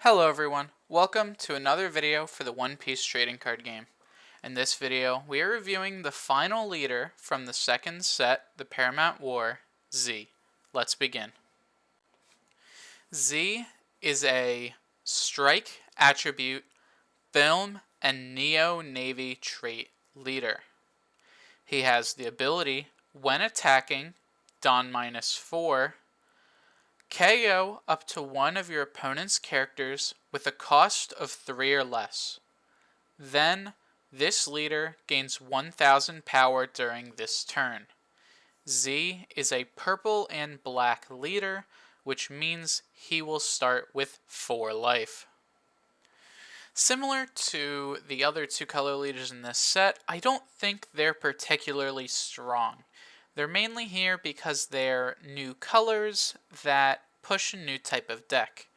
Hello everyone, welcome to another video for the One Piece trading card game. In this video, we are reviewing the final leader from the second set, the Paramount War, Z. Let's begin. Z is a strike attribute, film, and Neo Navy trait leader. He has the ability, when attacking, Don -4, KO up to one of your opponent's characters with a cost of 3 or less. Then, this leader gains 1000 power during this turn. Z is a purple and black leader, which means he will start with 4 life. Similar to the other two color leaders in this set, I don't think they're particularly strong. They're mainly here because they're new colors that push a new type of deck.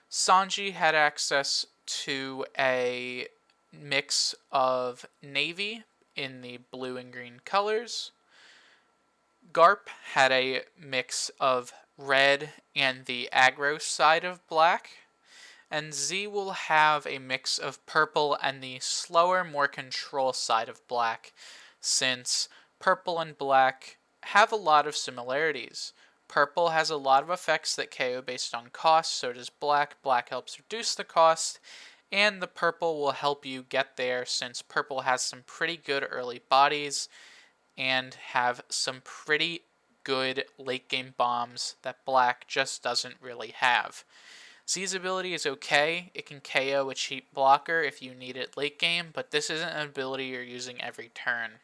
Sanji had access to a mix of navy in the blue and green colors. Garp had a mix of red and the aggro side of black. And Z will have a mix of purple and the slower, more control side of black, since purple and black have a lot of similarities. Purple has a lot of effects that KO based on cost, so does black. Black helps reduce the cost, and the purple will help you get there since purple has some pretty good early bodies and have some pretty good late game bombs that black just doesn't really have. Z's ability is okay. It can KO a cheap blocker if you need it late game, but this isn't an ability you're using every turn.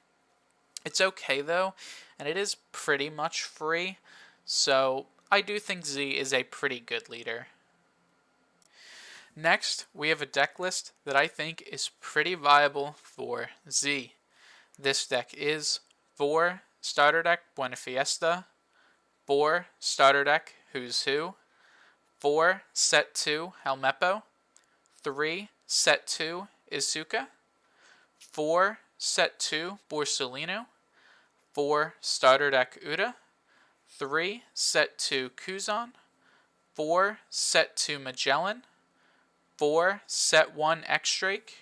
It's okay though, and it is pretty much free, so I do think Z is a pretty good leader. Next, we have a deck list that I think is pretty viable for Z. This deck is 4 starter deck Buena Fiesta, 4 starter deck Who's Who, 4 set 2 Helmeppo, 3 set 2 Izuka, 4 set 2 Borsalino, 4 starter deck Uda, 3 set 2 Kuzan, 4 set 2 Magellan, 4 set 1 X-Drake,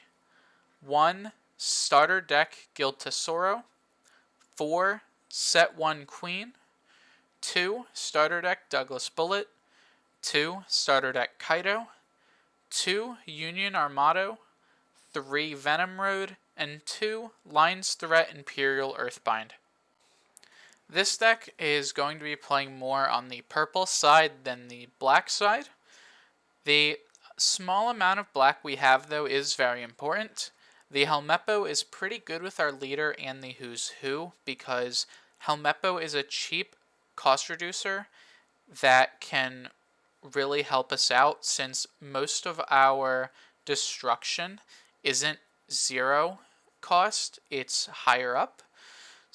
1 starter deck Guild Tesoro, 4 set 1 Queen, 2 starter deck Douglas Bullet, 2 starter deck Kaido, 2 Union Armado, 3 Venom Road, and 2 Lion's Threat Imperial Earthbind. This deck is going to be playing more on the purple side than the black side. The small amount of black we have though is very important. The Helmeppo is pretty good with our leader and the Who's Who because Helmeppo is a cheap cost reducer that can really help us out since most of our destruction isn't 0 cost, it's higher up.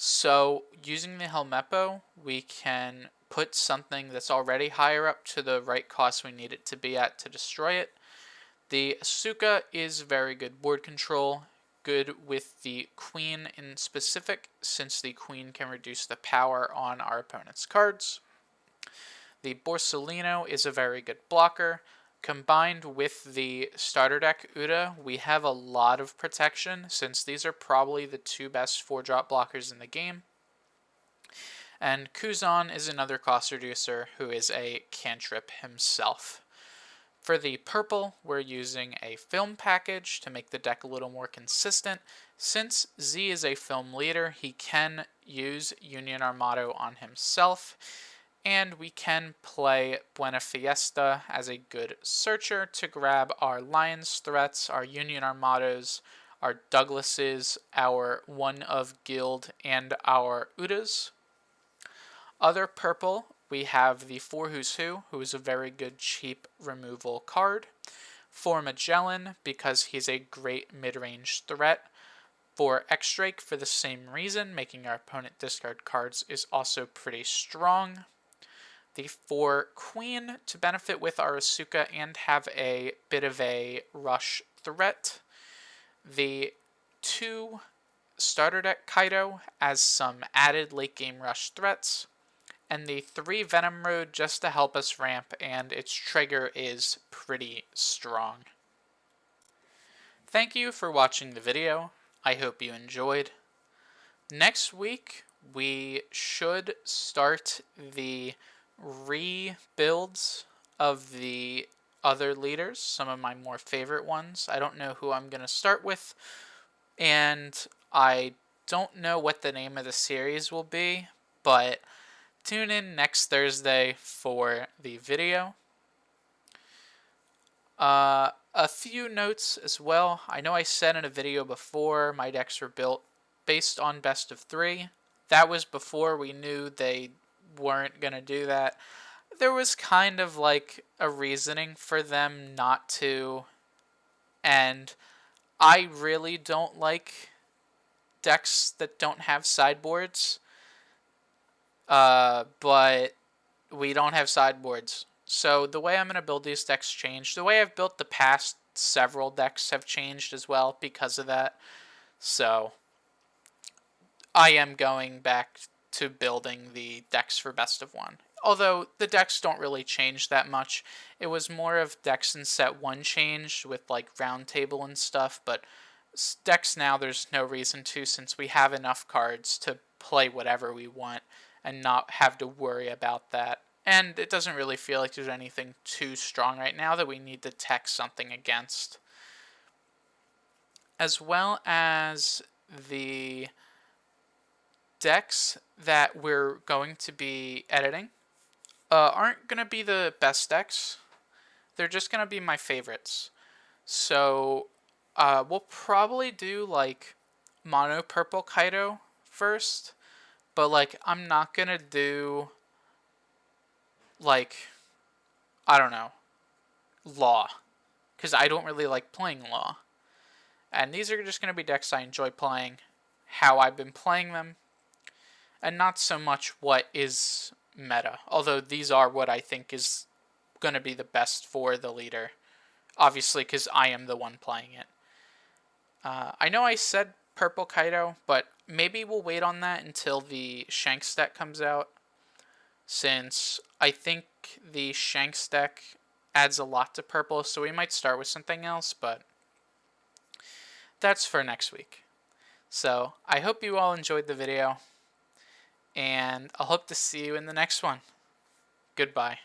So using the Helmeppo, we can put something that's already higher up to the right cost we need it to be at to destroy it. The Asuka is very good board control, good with the Queen in specific, since the Queen can reduce the power on our opponent's cards. The Borsalino is a very good blocker. Combined with the starter deck Uda, we have a lot of protection since these are probably the 2 best 4-drop blockers in the game. And Kuzan is another cost reducer who is a cantrip himself. For the purple, we're using a film package to make the deck a little more consistent. Since Z is a film leader, he can use Union Armado on himself. And we can play Buena Fiesta as a good searcher to grab our Lion's Threats, our Union Armados, our Douglases, our One of Guild, and our Udas. Other purple, we have the 4 Who's Who is a very good cheap removal card. 4 Magellan, because he's a great mid-range threat. 4 X-Drake for the same reason, making our opponent discard cards is also pretty strong. The 4 Queen to benefit with our Asuka and have a bit of a rush threat. The 2 starter deck Kaido as some added late game rush threats. And the 3 Venom Road just to help us ramp, and its trigger is pretty strong. Thank you for watching the video. I hope you enjoyed. Next week, we should start the rebuilds of the other leaders, some of my more favorite ones. I don't know who I'm going to start with, and I don't know what the name of the series will be, but tune in next Thursday for the video. A few notes as well. I know I said in a video before my decks were built based on best of 3. That was before we knew they weren't going to do that. There was kind of like a reasoning for them not to, and I really don't like decks that don't have sideboards, but we don't have sideboards. So the way I'm going to build these decks changed. The way I've built the past several decks have changed as well because of that. So I am going back to building the decks for best of 1. Although the decks don't really change that much. It was more of decks in set 1 changed with like round table and stuff, but decks now there's no reason to, since we have enough cards to play whatever we want and not have to worry about that. And it doesn't really feel like there's anything too strong right now that we need to tech something against. As well as the decks that we're going to be editing aren't going to be the best decks. They're just going to be my favorites. So we'll probably do like mono purple Kaido first, but like I'm not going to do like, I don't know, Law, because I don't really like playing Law. And these are just going to be decks I enjoy playing, how I've been playing them, and not so much what is meta. Although these are what I think is going to be the best for the leader, obviously because I am the one playing it. I know I said purple Kaido, but maybe we'll wait on that until the Shanks deck comes out, since I think the Shanks deck adds a lot to purple, so we might start with something else, but that's for next week. So I hope you all enjoyed the video, and I'll hope to see you in the next one. Goodbye.